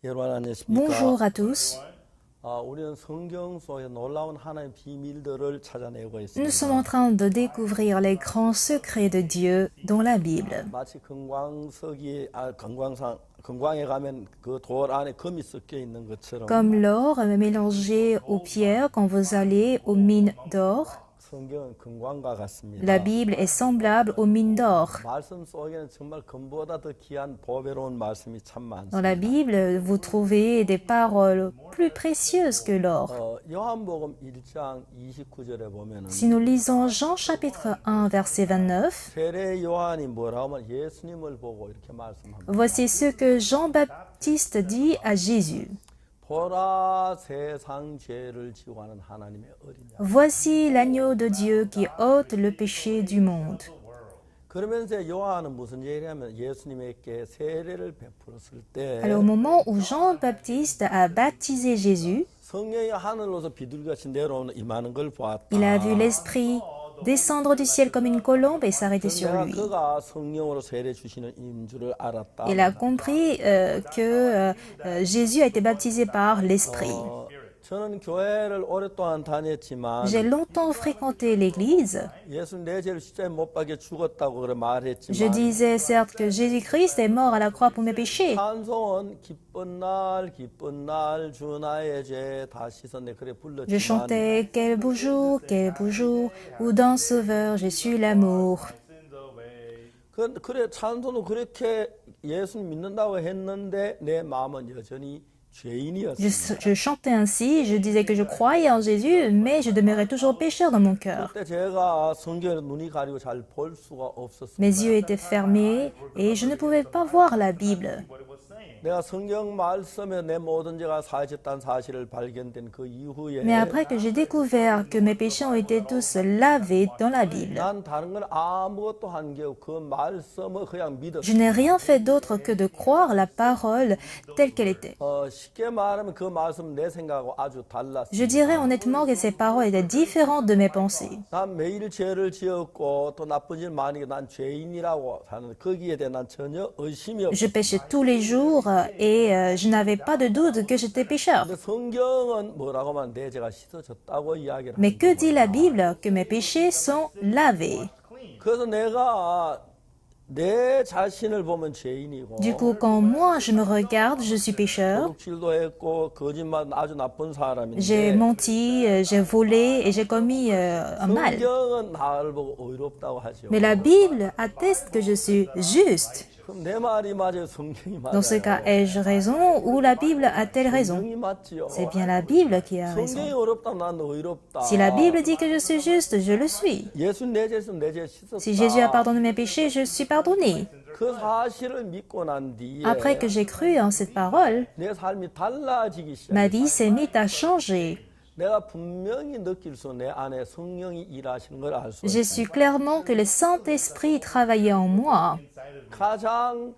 여러분 안녕하십니까? Bonjour à tous. 우리는 성경 속의 놀라운 하나님의 비밀들을 찾아내고 Nous sommes en 있습니다. train de découvrir les grands secrets de Dieu dans la Bible. 마치 금광에 가면 그 돌 안에 금이 섞여 있는 것처럼 Comme l'or mélangé aux pierres quand vous allez aux mines d'or, 성경은 금광과 같습니다. la Bible est semblable aux mines d'or. 말씀 속에는 정말 금보다 더 귀한 보배로운 말씀이 참 Dans la 많습니다. Bible, vous trouvez des paroles plus précieuses que l'or. 요한복음 1장 29절에 보면은 Si nous lisons Jean chapitre 1 verset 29, 세례 요한이 뭐라고 하면 예수님을 보고 이렇게 말씀합니다. voici ce que Jean-Baptiste dit à Jésus. 보라 세상 죄를 지고 가는 하나님의 어린 양. Voici l'agneau de Dieu qui ôte le péché du monde. 그러면서 요한은 무슨 얘기를 하면 예수님에게 세례를 베풀었을 때 Alors au moment où Jean-Baptiste a baptisé Jésus, 성령이 하늘로서 비둘기같이 내려오는 임하는 걸 보았다. il a vu l'Esprit descendre du ciel comme une colombe et s'arrêter sur 내가 lui. 그가 성령으로 세례 주시는 인 줄을 알았다. Il a compris que Jésus a été baptisé par l'Esprit. 저는 교회를 오랫동안 다녔지만 J'ai longtemps fréquenté l'Église. 예수 내 죄를 십자가에 못 박혀 죽었다고 그래 Je 말했지만 disais certes que Jésus-Christ est mort à la croix pour mes péchés. 찬송은 기쁜 날 주 나의 죄 다 씻었네 그래 Je 불렀지만 chantais quel beau jour, où d'un sauveur j'ai su l'amour. 그래 찬송도 그렇게 예수님 믿는다고 했는데 내 마음은 여전히 죄인이었습니다. Je chantais ainsi, je disais que je croyais en Jésus, mais je demeurais toujours pécheur dans mon cœur. 그때 제가 성경에 눈이 가리고 잘 볼 수가 없었습니다. Mes yeux étaient fermés et je ne pouvais pas voir la Bible. 내가 성경 말씀에 내 모든 죄가 사해졌다는 사실을 발견된 그 이후에 Mais après que j'ai découvert que mes péchés ont été tous lavés dans la Bible, 난 다른 건 아무것도 한 게 없고 그 말씀을 그냥 믿었어요. je n'ai rien fait d'autre que de croire la parole telle qu'elle était. 쉽게 말하면 그 말씀 내 생각하고 아주 달랐어요. Je dirais honnêtement que ces paroles étaient différentes de mes pensées. 난 매일 죄를 지었고 또 나쁜 일 많이 해서 난 죄인이라고 하는 거기에 대해 난 전혀 의심이 Je 없어요. péchais tous les jours et je n'avais pas de doute que j'étais pécheur. 근데 성경은 뭐라고 하면 내 죄가 씻어졌다고 이야기를 Mais que 합니다. dit la Bible? Que mes péchés sont lavés. 그래서 내가 내 자신을 보면 죄인이고 Du coup, quand moi je me regarde, je suis pécheur. 도둑질도 했고 거짓말 아주 나쁜 J'ai 사람인데 menti, j'ai volé et j'ai commis un mal. 성경은 나를 보고 의롭다고 하죠. Mais la Bible atteste que je suis juste. 그럼 내 말이 맞아요, 성경이 맞아요. Dans ce cas, ai-je raison ou la Bible a-t-elle raison? 성경이 맞지요. C'est bien la Bible qui a 성경이 raison. 어렵다면 난 의롭다. Si la Bible dit que je suis juste, je le suis. 예수 내 죄 있으면 내 죄 씻었다. Si Jésus a pardonné mes péchés, je suis pardonné. 그 사실을 믿고 난 뒤에 Après que j'ai cru en cette parole, 내 삶이 달라지기 시작해. ma vie s'est mise à changer. 내가 분명히 느낄 수 내 안에 성령이 일하시는 걸 알 수 J'ai 있어요. su clairement que le Saint-Esprit travaillait en moi. 가장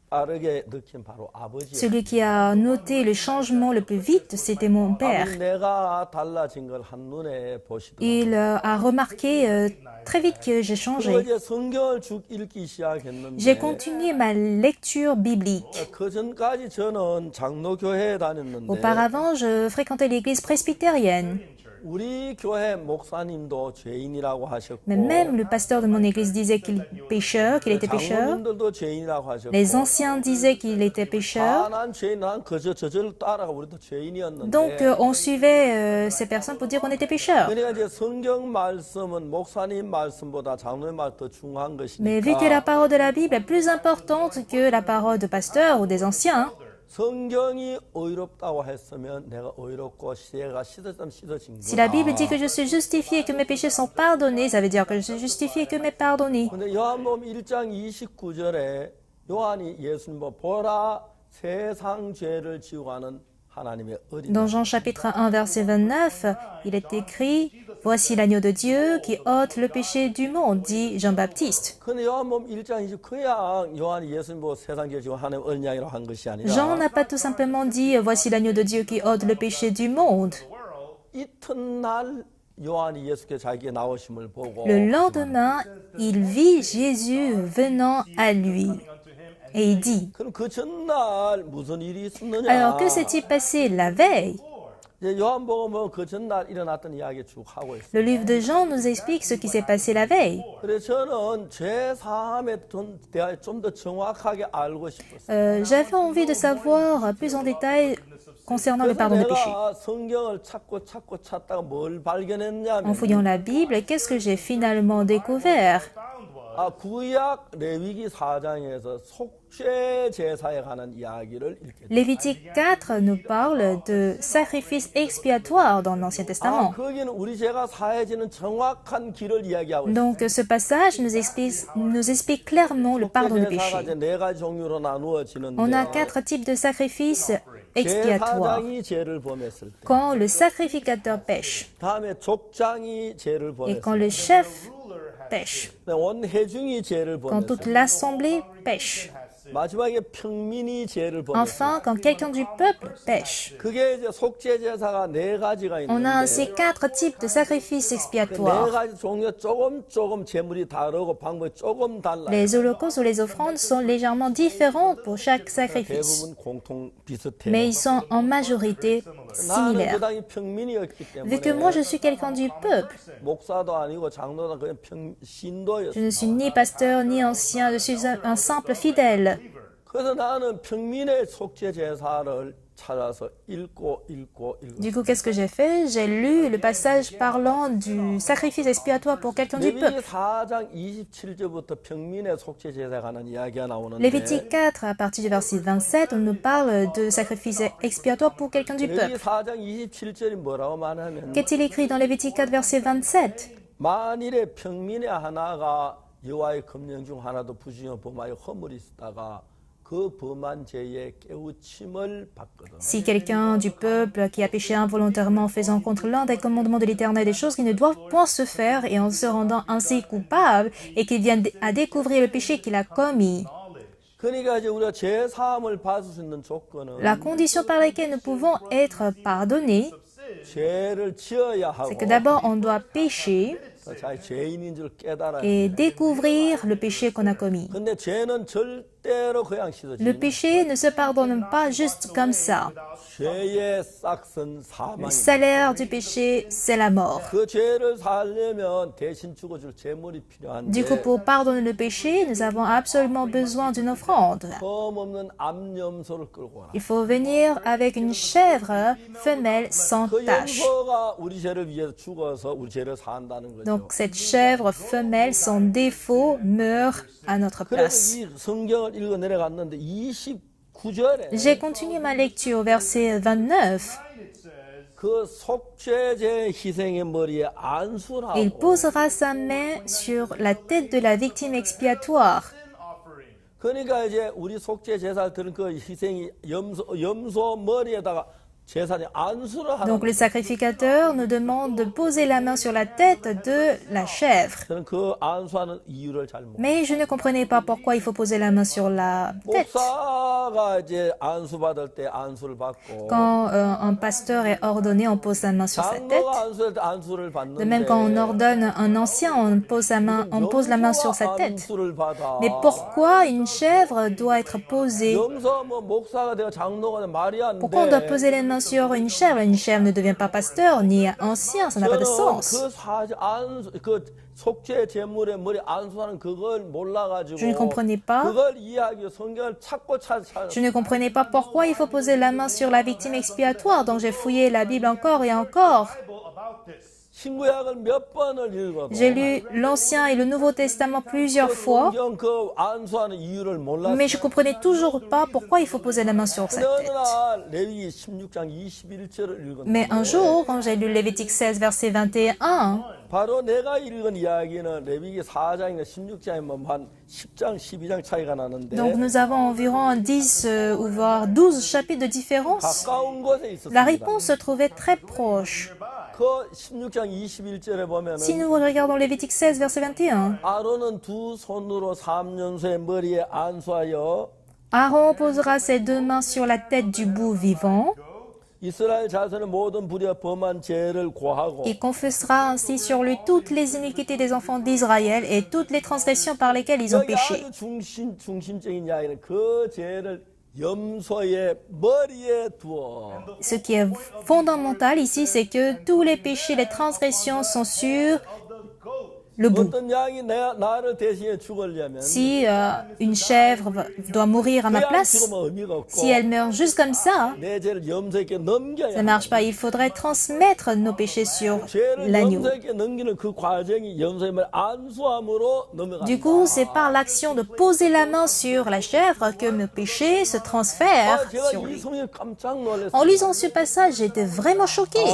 빠르게 느낀 바로 아버지예요. Celui qui a noté le changement le plus vite, c'était mon père. 아버지 내가 달라진 걸 한눈에 보시더라고요. Il a remarqué très vite que j'ai 그리고 changé. 이제 성경을 쭉 읽기 시작했는데 J'ai continué ma lecture biblique. 그 전까지 저는 장로교회에 다녔는데 Auparavant, je fréquentais l'église presbytérienne. 우리 교회 목사님도 죄인이라고 하셨고 Mais même le pasteur de mon église disait qu'il était pécheur. 장로님들도 죄인이라고 하셨고 Les anciens disaient qu'il était pécheur. 난 죄인, 난 그저 저절로 따라가 우리도 죄인이었는데 Donc, on suivait ces personnes pour dire qu'on était pécheurs. 그러니까 이제 성경 말씀은 목사님 말씀보다 장로님 말씀 더 중요한 Mais vu que la 것이니까 parole de la Bible est plus importante que la parole de pasteur ou des anciens, 성경이 의롭다고 했으면 내가 의롭고 죄가 씻어졌다면 씻어진 si la Bible dit 거다. que je suis justifié et que mes péchés sont pardonnés, ça veut dire que je suis justifié et que mes pardonnés. 근데 요한복음 1장 29절에 요한이 예수님 보라 세상 죄를 지고 가는 하나님의 어린 Dans Jean chapitre 1 verset 29, il est écrit « Voici l'agneau de Dieu qui ôte le péché du monde », dit Jean-Baptiste. 근데 요한복음 1장 29 그냥 요한이 예수님 보고 세상 죄 지고 하나님 어린 양이라고 한 것이 아니라 Jean n'a pas tout simplement dit « Voici l'agneau de Dieu qui ôte le péché du monde ». 이튿날 요한이 예수께 자기의 나오심을 보고 Le lendemain, il vit Jésus venant à lui. Et il dit, 그럼 그 전날 무슨 일이 있었느냐? alors que s'est-il passé la veille? 이제 요한복음은 그 전날 일어났던 이야기 쭉 하고 있어요. Le livre de Jean nous explique ce qui s'est passé la veille. 그래서 저는 죄 사함에 대하여 좀 더 정확하게 알고 싶었어요. J'avais envie de savoir plus en détail concernant le 그래서 pardon de péché. 내가 성경을 찾고 찾다가 뭘 En 발견했냐면 fouillant la Bible, qu'est-ce que j'ai finalement découvert? 구약 레위기 4장에서 속죄 제사에 관한 이야기를 읽게 돼요. Lévitique 4 nous parle de sacrifices expiatoires dans l'Ancien Testament. 거기는 우리 죄가 사해지는 정확한 길을 이야기하고 있어요. Donc ce passage nous explique clairement le pardon du 속죄 제사가 péché. 이제 네 가지 종류로 나누어지는데 On a 4 types de sacrifices expiatoires. 제사장이 죄를 범했을 때, Quand le sacrificateur pêche 다음에 족장이 죄를 et quand 범했을 le chef pêche, 때, 원회중이 죄를 quand 범했을 toute 때, l'assemblée pêche, 마지막에 평민이 죄를 범했을 때, enfin quand quelqu'un du peuple pêche. 그게 이제 속죄 제사가 네 가지가 On a 있는데 ainsi 4 types de sacrifices 네 expiatoires. 가지 종류 조금 제물이 다르고 방법이 조금 달라요. Les holocaustes ou les offrandes sont légèrement différents pour chaque sacrifice, 대부분 공통 비슷해요. mais ils sont en majorité 나는 그 similaires. 당시 평민이었기 Vu que 때문에 moi je suis quelqu'un du peuple, 목사도 아니고 장로도 그냥 je 신도였어요. ne suis ni pasteur ni ancien, je suis un simple fidèle. 그래서 나는 평민의 속죄 제사를 찾아서 읽고 Du coup, qu'est-ce que j'ai fait? J'ai lu le passage parlant du sacrifice expiatoire pour quelqu'un du 레위기 peuple. 4장 27절부터 평민의 속죄 제사에 관한 이야기가 나오는데 Lévitique 4, à partir du verset 27, on nous parle de sacrifice expiatoire pour quelqu'un du 레위기 peuple. 4장 27절이 뭐라고 말하면 Qu'est-il écrit dans Lévitique 4, verset 27? 만일에 평민의 하나가 여호와의 검령 중 하나도 부정하여 범하여 허물이 있다가 그 범한 죄에 깨우침을 받거든. Si quelqu'un du peuple qui a péché involontairement en faisant contre l'un des commandements de l'Éternel des choses qui ne doivent point se faire et en se rendant ainsi coupable et qu'il vienne à découvrir le péché qu'il a commis, 그러니까 이제 우리가 죄 사함을 받을 수 있는 조건은 la condition par laquelle nous pouvons être pardonnés, 죄를 지어야 c'est que 하고 d'abord on doit pécher 자기 죄인인 줄 깨달아야 et 돼. découvrir le péché qu'on a commis. 근데 죄는 절대로 그냥 씻어지지. Le péché ne se pardonne pas juste comme ça. 죄의 싹은 Le 사망이다. salaire du péché, c'est la mort. 그 죄를 살려면 대신 죽어줄 제물이 필요한데 Du coup, pour pardonner le péché, nous avons absolument besoin d'une offrande. 흠 없는 암염소를 끌고 와라. Il faut venir avec une chèvre femelle sans 그 tache. 염소가 우리 죄를 위해서 죽어서 우리 죄를 산다는 거죠. Donc cette chèvre femelle sans défaut meurt à notre 그래서 place. 이 성경을 읽어 내려갔는데 29절에 J'ai continué ma lecture au verset 29. 그 속죄제 희생의 머리에 Il 안수라고 posera sa main sur la tête de la victime expiatoire. 그러니까 이제 우리 속죄 제사를 드는 그 희생이 염소 머리에다가 제사장이 안수를 하는 Donc le sacrificateur nous demande de poser la main sur la tête de la chèvre. 저는 그 안수하는 이유를 잘 모르겠어요. Mais je ne comprenais pas pourquoi il faut poser la main sur la tête. 목사가 이제 안수 받을 때 안수를 받고 Quand un pasteur est ordonné, on pose sa main sur sa tête. 장로가 안수할 때 안수를 De même, quand on 받는데 ordonne un ancien, on pose la main sur sa tête. 안수를 받아. Mais pourquoi une chèvre doit être posée? 염소 뭐 목사가 되고 장로가 되고 말이 안 돼. Pourquoi on doit poser les mains sur une chèvre? Une chèvre ne devient pas pasteur ni ancien, ça n'a pas de sens. 그 사실 안수 그 속죄 제물의 머리 안수하는 그걸 몰라가지고 Je ne comprenais pas. 그걸 이해하기 위해 성경을 찾고 Je ne comprenais pas pourquoi il faut poser la main sur la victime expiatoire, donc j'ai fouillé la Bible encore et encore. 신구약을 몇 번을 읽어도 J'ai lu l'Ancien et le Nouveau Testament plusieurs fois, 성경 그 안수하는 이유를 몰랐어요. mais je ne comprenais toujours pas pourquoi il faut poser la main sur sa 근데 어느 tête. 날 레위기 16장 21절을 Mais un 읽었는데 jour, quand j'ai lu Lévitique 16, verset 21, 바로 내가 읽은 이야기는 레위기 4장이나 16장이면 한 10장, 12장 차이가 나는데 donc nous avons environ 10 ou voire 12 chapitres de différence. 가까운 곳에 La 있었습니다. réponse se trouvait très proche. 그 16장 21절에 보면은 Si nous regardons Lévitique 16, verset 21, 아론은 두 손으로 삼년소의 머리에 안수하여 Aaron posera ses deux mains sur la tête du bouc vivant, 이스라엘 자손의 모든 불의와 범한 죄를 고하고 Il confessera ainsi sur lui toutes les iniquités des enfants d'Israël et toutes les transgressions par lesquelles ils ont 여기 péché. 아주 중심적인 이야기는 그 죄를 염소의 머리에 두어 Ce qui est fondamental ici, c'est que tous les péchés, les transgressions sont sur le bout. 어떤 양이 나를 대신해 죽으려면 Si une chèvre doit mourir à ma 그양 place, 죽으면 의미가 없고 si elle meurt juste comme ça, 내 죄를 염소에게 넘겨야 ça ne marche pas. Il faudrait transmettre nos péchés sur 죄를 l'agneau. 염소에게 넘기는 그 과정이 염소의 말 안수함으로 넘어간다. Du coup, c'est par l'action de poser la main sur la chèvre que nos péchés se transfèrent 제가 sur 이 lui. 성경에 깜짝 놀랐어요. En lisant ce passage, j'étais vraiment choquée.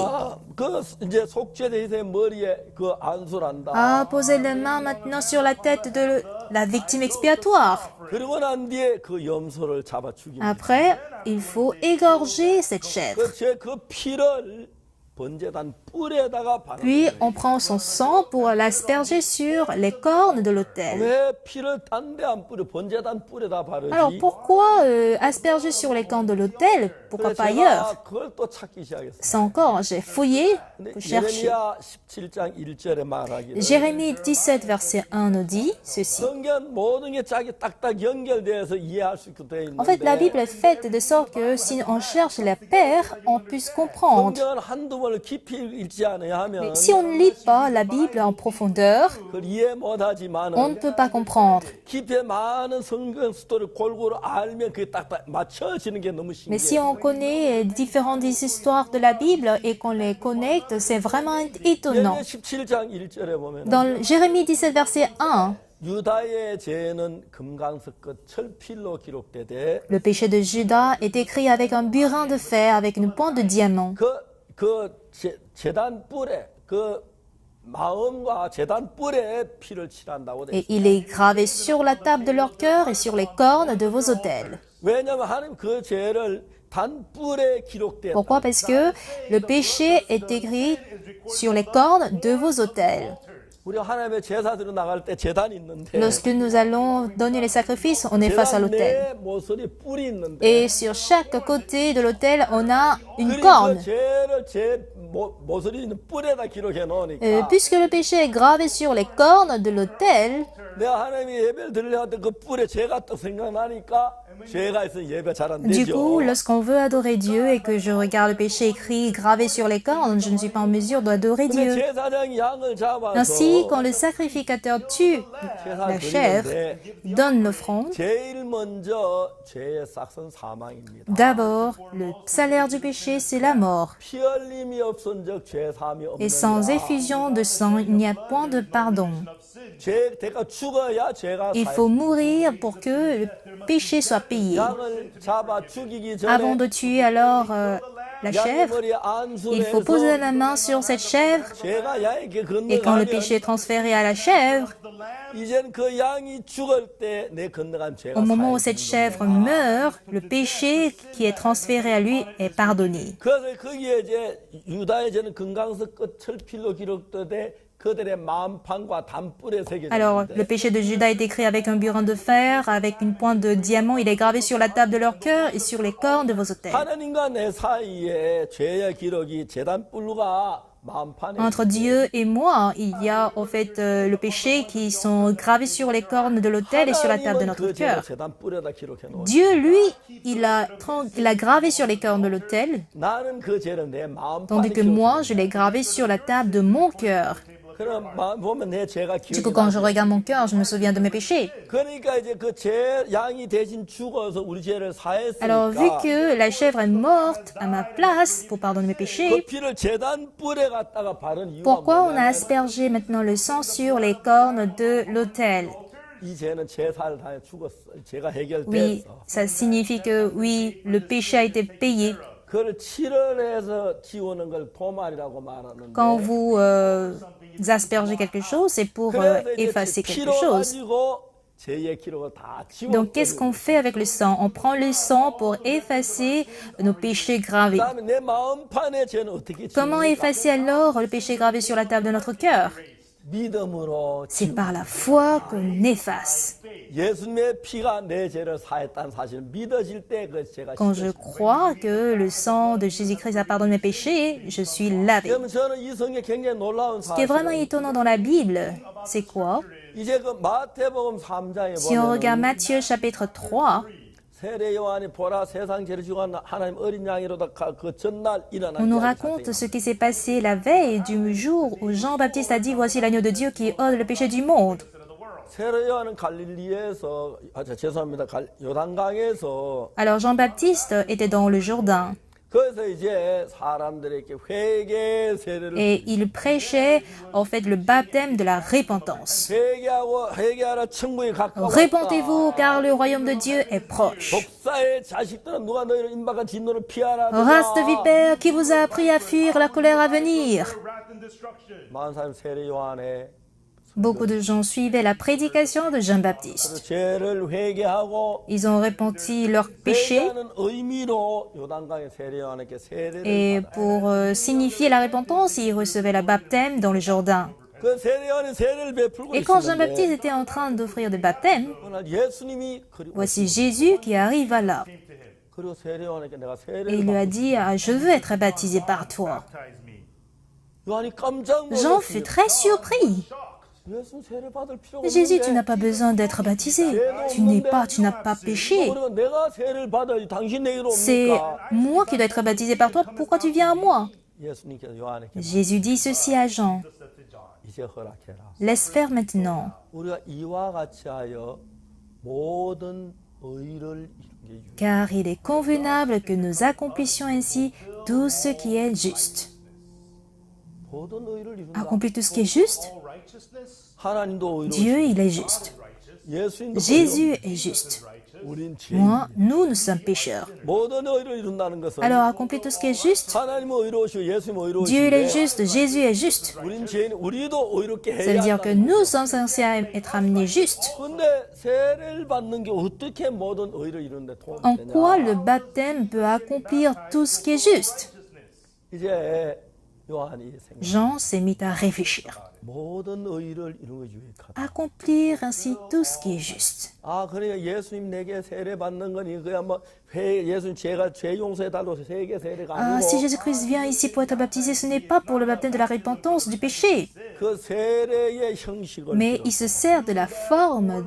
그 이제 속죄제의 머리에 그 안수란다. Ah, poser la main maintenant sur la tête de la victime expiatoire. 그리고 난 뒤에 그 염소를 잡아 죽입니다. Après, il faut égorger cette chèvre. 그 피를 번제단 뿔에다가 바르는 Puis, on prend son sang pour l'asperger sur les cornes de l'autel. 왜 피를 딴 데 안 뿌려 번제단 뿔에다 바르지? Alors, pourquoi asperger sur les cornes de l'autel? Pourquoi pas ailleurs? 제가 그걸 또 찾기 시작했어요. C'est encore, j'ai fouillé 근데 pour chercher. 예레미야 17장 1절에 말하기를 Jérémie 17, verset 1 nous dit ceci. 성경 모든 게 자기 딱딱 연결돼서 이해할 수 있게 되어 En fait, la 있는데 Bible est faite de sorte que si on cherche la paire, on puisse comprendre. 성경은 한두 번을 깊이 읽지 않아야 하면 Mais si on ne lit pas la Bible en profondeur, 그걸 이해 on ne 못하지만은 peut pas comprendre. 깊이 많은 성경 스토리 골고루 알면 그게 딱딱 맞춰지는 게 너무 Mais si 신기해요. on connaît différentes histoires de la Bible et qu'on les connecte, c'est vraiment étonnant. 예레미야 17장 1절에 보면 Dans Jérémie 17, verset 1, 유다의 죄는 금강석 끝 철필로 기록되되 le péché de Judas est écrit avec un burin de fer, avec une pointe de diamant. 제단 뿔에 그 마음과 제단 뿔에 피를 칠한다고 돼. Et il est gravé sur la table de leur cœur et sur les cornes de vos autels. 왜냐하면 하나님 그 죄를 단 뿔에 기록됐다. Pourquoi? Parce que le péché est écrit sur les cornes de vos autels. 우리 하나님의 제사드로 나갈 때 제단이 있는데 Lorsque nous allons donner les sacrifices, on est face à 제단 l'autel. 내 모서리 뿔이 있는데 Et sur chaque côté de l'autel, on a une 그리고 corne. 그 죄를 제 모서리 있는 뿔에다 기록해 놓으니까 Puisque le péché est gravé sur les cornes de l'autel, 내가 하나님이 예배를 드리려고 할 때 그 뿔에 죄가 또 생각나니까 죄가 있으면 예배 잘 안 du coup, 되죠. lorsqu'on veut adorer Dieu et que je regarde le péché écrit gravé sur les cornes, je ne suis pas en mesure d'adorer 근데 Dieu. 제사장이 양을 잡아서 Ainsi, quand le sacrificateur tue la chèvre, donne l'offrande, 제일 먼저 죄의 싹은 사망입니다. d'abord, le salaire du péché, c'est la mort. 피 흘림이 없은즉 죄 사함이 Et sans 없느니라. effusion de sang, il n'y a point de pardon. 죄 대가 죽어야 죄가 Il faut mourir pour que le péché soit payé. 양을 잡아 죽이기 전에 Avant de tuer alors la 양의 chèvre, 머리에 il faut poser 안수해서 la main sur cette chèvre. 죄가 양에게 Et quand le 건너가면 péché est transféré à la chèvre, 이젠 그 양이 죽을 때 내 건너간 죄가 au moment où 사해지는 cette 겁니다. chèvre meurt, le péché qui est transféré à lui est pardonné. 그래서 거기에 이제 유다의 죄는 금강석 끝 철필로 기록되되 그들의 마음판과 단뿔에 Alors, le 새겨졌는데 péché de Judas est écrit avec un burin de fer, avec une pointe de diamant. Il est gravé sur la table de leur cœur et sur les cornes de vos autels. 하나님과 내 사이에 죄의 기록이 제단뿔과 마음판에 Entre Dieu et moi, il y a en fait le péché qui sont gravés sur les cornes de l'autel et sur la table de 하나님은 notre 그 죄를 cœur. 제단뿔에다 기록해 놓으 Dieu, lui, il a gravé sur les cornes de l'autel, 나는 그 죄를 내 마음판에 tandis que moi, je l'ai gravé sur la table de mon cœur. 그럼 마음 보면 내 죄가 Du 기억이 coup, quand je 나죠. regarde mon cœur, je me souviens de mes péchés. 그러니까 이제 그 죄 양이 대신 죽어서 우리 죄를 Alors, vu 사했으니까 que la chèvre est morte à ma place pour pardonner mes 그 péchés, 피를 제단뿔에 갖다가 바른 이유가 pourquoi on a 뭐냐면 aspergé maintenant le sang sur les cornes de l'autel? 이 죄는 제사를 당해 죽었어. 죄가 Oui, 해결됐어. ça signifie que oui, le péché a été payé. 그걸 칠을 지우는 걸 도말이라고 말하는데 Quand vous aspergez quelque chose, c'est pour 그래서 이제 effacer quelque 피로 chose. 가지고 죄의 기록을 다 Donc, qu'est-ce 지웠거든요. qu'on fait avec le sang? On prend le sang pour effacer nos péchés gravés. 그다음에 내 마음판의 죄는 어떻게 Comment 지웁니까? effacer alors le péché gravé sur la table de notre cœur? 믿음으로 C'est par la foi qu'on efface. 예수님의 피가 내 죄를 사했다는 사실을 믿어질 때 그 제가 Quand je crois que le sang de Jésus-Christ a pardonné mes péchés, je suis lavé. 그러면 저는 이 성경에 굉장히 놀라운 Ce qui est vraiment 사실은 étonnant dans la Bible, c'est quoi? 이제 그 마태복음 3장에 Si on regarde 보면 Matthieu chapitre 3, 세례 요한이 보라 세상 죄를 지고 간 하나님 어린 양이로다 그 전날 일어난 on nous 이야기 raconte 사건이에요. ce qui s'est passé la veille du jour où Jean-Baptiste a dit « Voici l'agneau de Dieu qui ôte le péché du monde ». 세례 요한은 갈릴리에서 죄송합니다. 요단강에서 Alors Jean-Baptiste était dans le Jourdain 그래서 이제 사람들에게 회개 세례를 et il prêchait en fait le baptême de la repentance. 회개하라 천국에 가까웠다. Répentez-vous car le royaume de Dieu est proche. 독사의 자식들은 누가 너희를 임박한 진노를 피하라. Race de vipères, qui vous a appris à fuir la colère à venir? 많은 사람 세례 요한의 Beaucoup de gens suivaient la prédication de Jean-Baptiste. 죄를 회개하고 Ils ont repenti leurs péchés 회개하는 의미로 요단강의 세례 요한에게 세례를 et 받아요. pour signifier la repentance, ils recevaient le baptême dans le Jourdain. 그 세례 요한이 세례를 베풀고 Et quand Jean-Baptiste 있었는데 était en train d'offrir le baptême, 오늘 예수님이 voici Jésus qui arriva là. 그리고 세례 요한에게 내가 Et 세례를 il lui a 받고 dit, ah, je veux être baptisé par toi. 요한이 깜짝 Jean fut 놀랐습니다. très surpris. 예수 세례 받을 필요가 Mais Jésus, tu 없는데 n'as pas besoin d'être baptisé. Tu n'as pas péché. 그러면 내가 세례를 받아야지 당신 내게로 C'est 옵니까? moi qui dois être baptisé par toi. Pourquoi tu viens à moi? 예수님께서 요한에게 Jésus dit ceci à Jean. 이제 허락해라. Laisse faire maintenant. 우리가 이와 같이 하여 모든 의를 이루게 유. Car il est convenable que nous accomplissions ainsi tout ce qui est juste. 모든 의를 이룬다. Accomplir tout ce qui est juste? 하나님도 의로 Dieu, il est juste. 예수님도 Jésus est juste. 우린 죄. Moi, nous sommes pécheurs. 모든 의를 이룬다는 것은 Alors, accomplir tout ce qui est juste? 하나님은 의로우시고 예수님은 Dieu, il est 의로우신데 juste. Jésus est juste. 우린 죄인 우리도 의롭게 Ça veut 해야 dire que 한다는 nous sommes censés être amenés justes. 근데 세례를 받는 게 어떻게 모든 의를 이루는데 도움이 En 되냐? quoi le baptême peut accomplir tout ce qui est juste? 이제 요한이 생각. Jean s'est mis à réfléchir. 모든 의를 이루기 유익하다. Accomplir ainsi tout ce qui est juste. 아, 그러니까 예수님 내게 세례 받는 건 이거야 뭐 예수님 죄가 죄 용서해 달라고 세계 세례가 Ah, si 아니고 Jésus-Christ vient ici pour être baptisé, ce n'est pas pour le baptême de la repentance du péché, 그 세례의 형식을 mais il se sert de la forme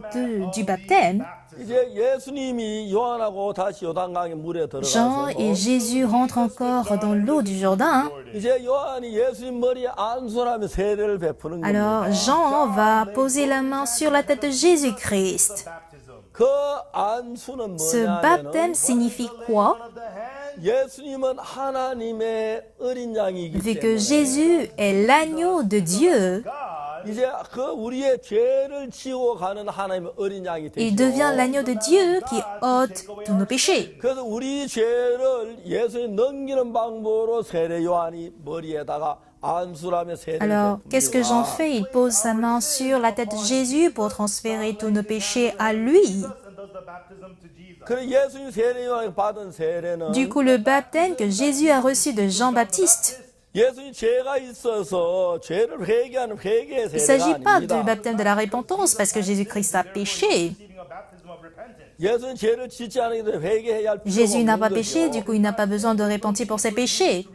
du baptême. 이제 예수님이 요한하고 다시 요단강에 물에 Jean 들어가서 et Jésus rentrent encore dans l'eau du Jourdain. 이제 요한이 예수님 머리에 안수하며 세례를 베푸는 겁니다. Alors Jean va poser la main sur la tête de Jésus-Christ. 그 안수는 Ce baptême 뭐냐면 signifie quoi? 예수님은 하나님의 어린 양이기 Vu que 때문에 Jésus est l'agneau de Dieu, 이제 그 우리의 죄를 지고 가는 하나님의 어린 양이 il 되시고 devient l'agneau de Dieu qui ôte tous nos péchés. 그래서 우리 죄를 예수님 넘기는 방법으로 세례 요한이 머리에다가 안수라며 세례를 Alors, qu'est-ce que Jean 베풉니다. fait? Il pose sa main sur la tête de Jésus pour transférer tous nos péchés à lui. 그래 예수님 세례 요한이 받은 세례는 Du coup, le baptême que Jésus a reçu de Jean-Baptiste, 예수님 죄가 있어서 죄를 회개하는 회개의 il ne 세례가 s'agit pas du 아닙니다. baptême de la repentance parce que Jésus-Christ a péché. 예수님 죄를 짓지 않기 때문에 회개해야 할 필요가 Jésus n'a pas 없는 péché, 거죠. du coup, il n'a pas besoin de repentir pour ses péchés.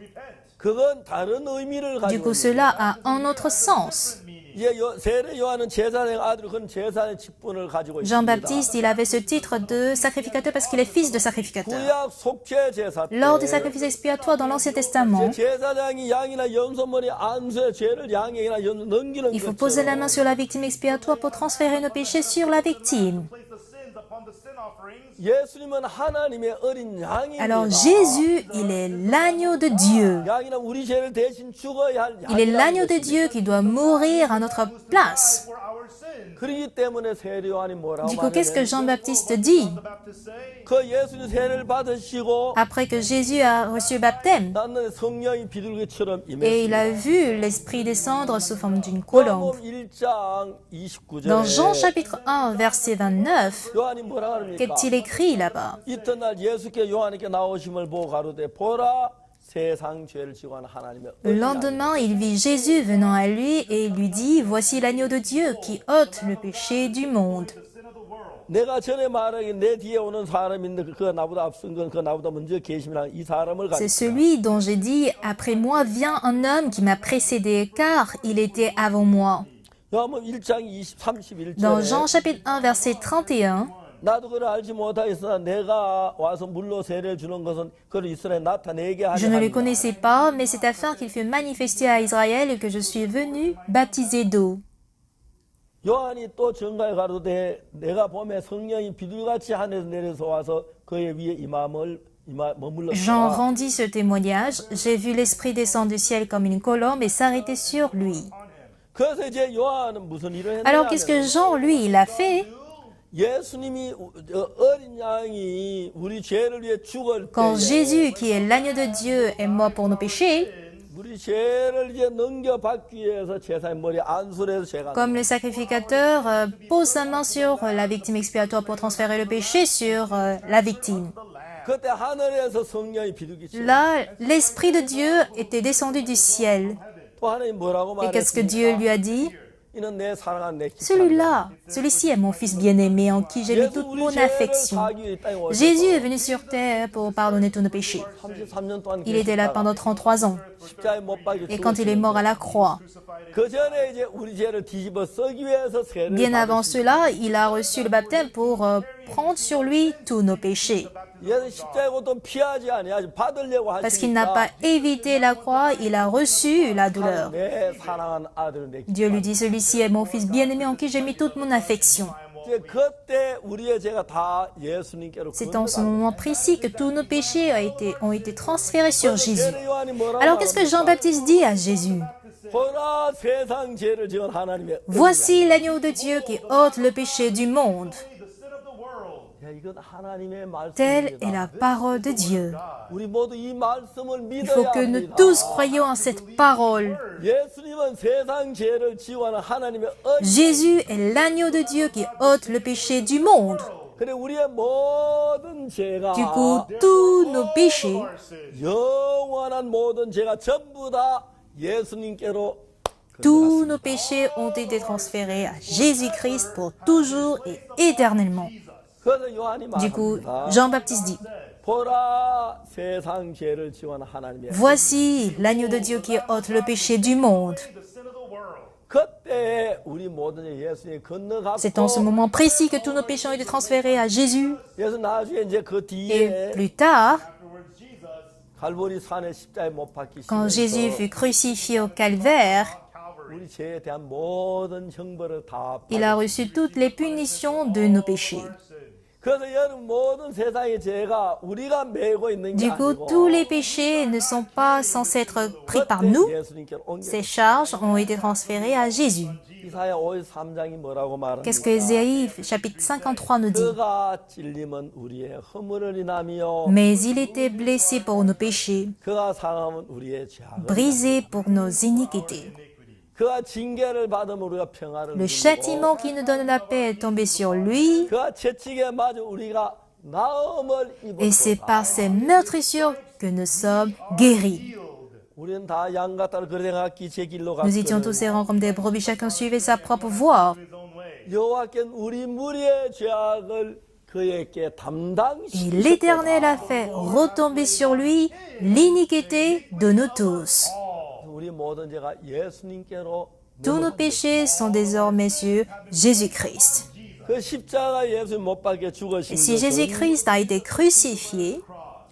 그건 다른 의미를 Du 가지고 coup, cela a un autre sens. 이제 세례 요한은 제사장의 아들 그런 제사의 직분을 가지고 있습니다. Jean-Baptiste, il avait ce titre de sacrificateur parce qu'il est fils de sacrificateur. 구약 속죄 제사 때 Lors des sacrifices expiatoires dans l'Ancien Testament, 제사장이 양이나 염소머리 안수의 죄를 양에게나 넘기는 il faut poser la main sur la victime expiatoire pour transférer nos péchés sur la victime. 예수님은 하나님의 어린 양입니다. Alors Jésus, il est l'agneau de Dieu. 양이나 우리 죄를 대신 죽어야 할 Il est l'agneau 양이라는 de Dieu qui doit mourir à notre place. 그렇기 때문에 세례 요한이 뭐라고 Du coup, qu'est-ce que 말하냐면 Jean-Baptiste dit 그 예수님 세례를 받으시고 après que Jésus a reçu le baptême 나는 성령이 비둘기처럼 et il 임했습니다. a vu l'Esprit descendre sous forme d'une colombe? 요한복음 1장 29절에 Dans Jean chapitre 1, verset 29, 요한이 뭐라 합니까? qu'est-il écrit là-bas? 이튿날 예수께 요한에게 나오심을 보고 가로되 보라 세상 죄를 지고 하는 하나님의 Le lendemain, il vit Jésus venant à lui et il lui dit, voici l'agneau de Dieu qui ôte le péché du monde. 내가 전에 말하기 내 뒤에 오는 사람이 있는데 그가 나보다 앞선 건 그 나보다 먼저 계심이라 이 사람을 C'est 가리키라. celui dont j'ai dit, après moi vient un homme qui m'a précédé, car il était avant moi. 요한복음 1장 Dans 31절에 Jean chapitre 1, verset 31, 나도 그를 알지 못하였으나 내가 와서 물로 세례를 주는 것은 그를 이스라엘에 나타내게 je 하려 ne le 함이라. connaissais pas, mais c'est afin qu'il fût manifesté à Israël et que je suis venu baptiser d'eau. 요한이 또 정가에 가로되 내가 봄에 성령이 비둘같이 하늘에서 내려서 와서 그의 위에 Jean 머물렀다. rendit ce témoignage. J'ai vu l'Esprit descendre du ciel comme une colombe et s'arrêter sur lui. 그래서 이제 요한은 무슨 일을 Alors qu'est-ce que 했느냐? Jean, lui, il a fait? 예수님이 어린 양이 우리 죄를 위해 죽을 Quand 때 Jésus, qui est l'agneau de Dieu, est mort pour nos péchés, 우리 죄를 이제 넘겨받기 위해서 제사의 머리에 안수를 해서 죄가 comme le sacrificateur pose sa main sur la victime expiatoire pour transférer le péché sur la victime. 그때 하늘에서 성령이 비둘기치. Là, l'Esprit de Dieu était descendu du ciel. 또 하나님 뭐라고 Et qu'est-ce que Dieu lui a dit? 이는 내 사랑하는 내 Celui-là, celui-ci est mon fils bien-aimé en qui j'ai mis toute mon affection. Jésus est venu sur terre pour pardonner tous nos péchés. 33년 동안 Il était là pendant 33 ans. 십자가에 못 박혀 Et quand il est mort à la croix, 그 전에 이제 우리 죄를 뒤집어 쓰기 위해서 세례를 bien avant cela, il a reçu le baptême pour prendre sur lui tous nos péchés. 얘는 십자가의 고통 피하지 아니하지 받으려고 Parce qu'il n'a pas 하시니까 évité la croix, il a reçu la douleur. 내 사랑하는 아들은 내 Dieu lui dit, celui-ci est mon fils bien-aimé en qui j'ai mis toute mon affection. 이제 그때 우리의 죄가 다 예수님께로 C'est en ce moment précis que tous nos péchés ont été transférés sur Jésus. 요한이 뭐라고 Alors qu'est-ce que Jean-Baptiste dit à Jésus? 보라 세상 죄를 지은 하나님의 Voici l'agneau de Dieu qui ôte le péché du monde. 야, 이건 하나님의 Telle est 말씀입니다. la parole de Dieu. 우리 모두 이 말씀을 Il faut 믿어야 que nous 합니다. tous croyions en cette parole. 예수님은 세상 죄를 지고하는 하나님의 Jésus est l'agneau de Dieu qui ôte le péché du monde. 그래 우리의 모든 죄가 Du coup, tous nos péchés, 영원한 모든 죄가 전부 다 예수님께로 tous nos péchés ont été transférés à Jésus-Christ pour toujours et éternellement. 그래서 요한이 Du coup, 말합니다. Jean-Baptiste dit, 보라 세상 죄를 지고하는 하나님의 voici l'agneau de Dieu qui ôte le péché du monde. 그때 우리 모든 죄 예수님 C'est en ce 건너가고 moment précis que tous nos péchés ont été transférés à Jésus. 예수 나중에 이제 그 Et 뒤에 plus tard, 갈보리 산에 십자에 못 quand Jésus 박히시면서 fut crucifié au calvaire, 우리 죄에 대한 모든 형벌을 다 il a reçu toutes les punitions de nos péchés. 그래서 여러분 모든 세상의 죄가 우리가 메고 있는 게 Du coup, 아니고 tous les péchés ne sont pas censés être pris par nous. 예수님께로 옮겨. Ces charges ont été transférées à Jésus. 이사야 53장이 뭐라고 Qu'est-ce que 말합니까? Ésaïe chapitre 53 nous dit? 그가 찔림은 우리의 허물을 인하며 Mais il était blessé pour nos péchés, 그가 상함은 우리의 죄악을 brisé pour nos iniquités. 그가 징계를 받으면 우리가 평안을 Le 누리고 châtiment qui nous donne la paix est tombé sur lui, 그가 채찍에 맞아 우리가 나음을 et c'est 입었다. par ses meurtrissures que nous sommes guéris. 우리는 다 양같다를 그래갖기 제 길로 Nous étions tous 갔거든. errants comme des brebis, chacun suivait sa propre voie. 여호와께는 우리 무리의 죄악을 그에게 Et 담당시키셨다. l'Éternel a fait retomber sur lui l'iniquité de nous tous. 우리 모든 죄가 예수님께로 Tous nos péchés sont désormais sur Jésus-Christ. 그 십자가 예수 못 박혀 죽으신 Et si 것은 Jésus-Christ a été crucifié,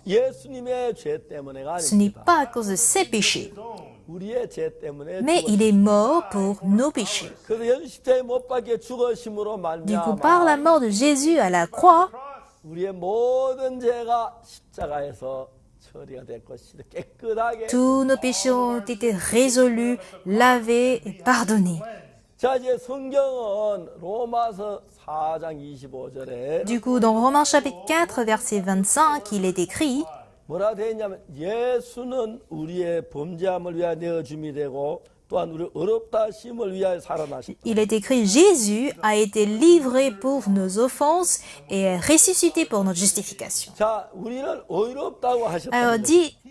예수님의 죄 때문에가 ce n'est 아닙니다. pas à cause de ses péchés, 우리의 죄 때문에 mais il est mort pour nos péchés. 그래서 예수 십자가에 못 박혀 죽으심으로 Du coup, par la 말미암아 mort de Jésus à la croix, 우리의 모든 죄가 십자가에서 처리가 됐고 깨끗하게. tous nos péchés ont été résolus, lavés et pardonnés. 자 이제 성경은 로마서 4장 25절에 Du coup, dans Romains chapitre 4, verset 25, il est écrit, 뭐라 되어 있냐면 예수는 우리의 범죄함을 위하여 내어 줌이 되고 또한 우리 어렵다 하심을 위하여 살아나셨다. Il est écrit, Jésus a été livré pour nos offenses et est ressuscité pour notre justification. 자, 우리를 어렵다고 하셨다. Alors,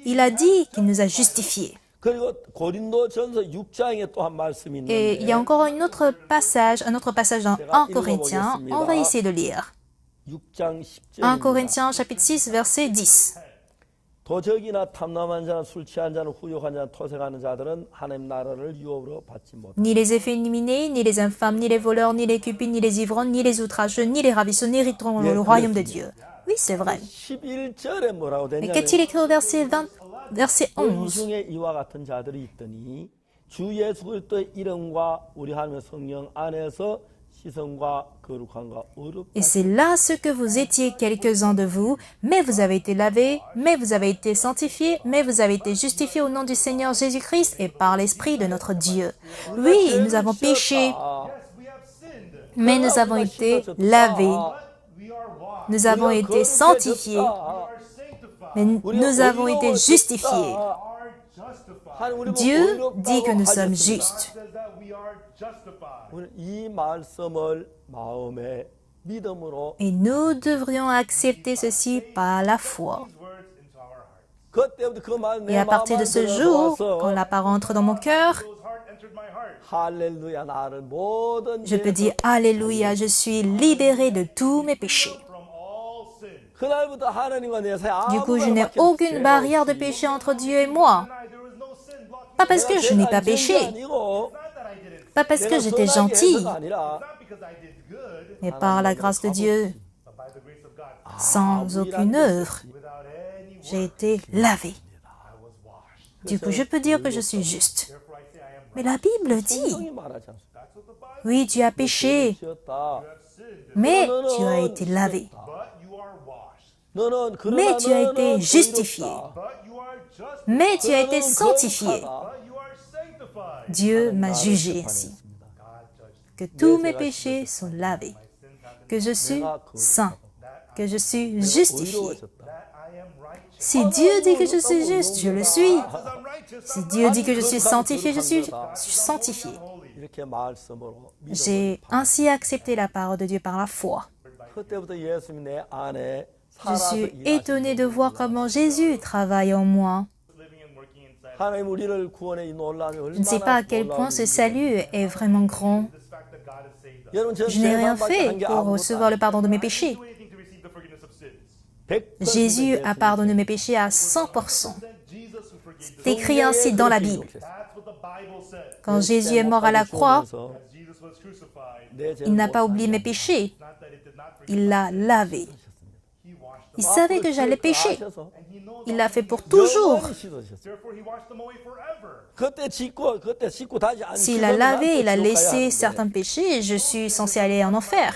il a dit qu'il nous a justifiés. 그리고 고린도전서 6장에 또 한 말씀이 Et il y a 있는데 encore un autre passage dans 1 Corinthiens. On va essayer de lire. 6장 1 10절입니다. Corinthiens chapitre 6, verset 10. 도적이나 탐남한 자나 술 취한 자나 후욕한 자나 토색하는 자들은 하나님 나라를 유업으로 받지 못한다. Ni les efféminés, ni les infâmes, ni les voleurs, ni les cupides, ni les ivrognes, ni les outrageux, ni les ravisseurs n'hériteront le royaume de Dieu. Oui, c'est vrai. 11절에 뭐라고 Mais 되냐면 qu'est-il écrit au verset 이 11? 중에 이와 같은 자들이 있더니 주 예수 그리스도의 이름과 우리 하나님의 성령 안에서 시선과 거룩함과 어렵다. Et c'est là ce que vous étiez quelques-uns de vous, mais vous avez été lavés, mais vous avez été sanctifiés, mais vous avez été justifiés au nom du Seigneur Jésus-Christ et par l'Esprit de notre Dieu. Oui, nous avons péché, mais nous avons été lavés, nous avons été sanctifiés, mais nous avons été justifiés. Dieu dit que nous sommes justes. 이 말씀을 마음에 믿음으로 Et nous devrions accepter ceci par la foi. 그때부터 그 말 Et 내 à partir de ce jour, quand la parole entre dans mon cœur, 할렐루야 나를 모든 je peux dire Alléluia, je suis libéré de tous mes péchés. 그날부터 하나님과 내 사이 Du coup, je n'ai aucune barrière de péché entre Dieu et moi. Pas parce que je n'ai pas péché, pas parce que j'étais gentil, mais par la grâce de Dieu, sans aucune œuvre, j'ai été lavé. Du coup, je peux dire que je suis juste. Mais la Bible dit, oui, tu as péché, mais tu as été lavé. Mais tu as été justifié. Mais tu as été sanctifié. Dieu m'a jugé ainsi. Que tous mes péchés sont lavés. Que je suis saint. Que je suis justifié. Si Dieu dit que je suis juste, je le suis. Si Dieu dit que je suis sanctifié, je suis sanctifié. J'ai ainsi accepté la parole de Dieu par la foi. Je suis étonné de voir comment Jésus travaille en moi. Je ne sais pas à quel point ce salut est vraiment grand. Je n'ai rien fait pour recevoir le pardon de mes péchés. Jésus a pardonné mes péchés à 100%. C'est écrit ainsi dans la Bible. Quand Jésus est mort à la croix, il n'a pas oublié mes péchés. Il l'a lavé. Il savait que j'allais pécher. Il l'a fait pour toujours. S'il a lavé, il a laissé certains péchés, je suis censé aller en enfer.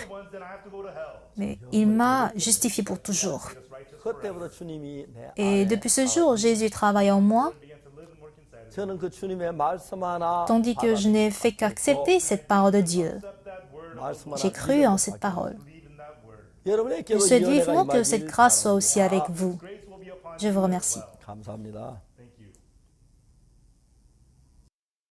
Mais il m'a justifié pour toujours. Et depuis ce jour, Jésus travaille en moi, tandis que je n'ai fait qu'accepter cette parole de Dieu. J'ai cru en cette parole. Je souhaite vivement que cette grâce soit aussi avec vous. Je vous remercie.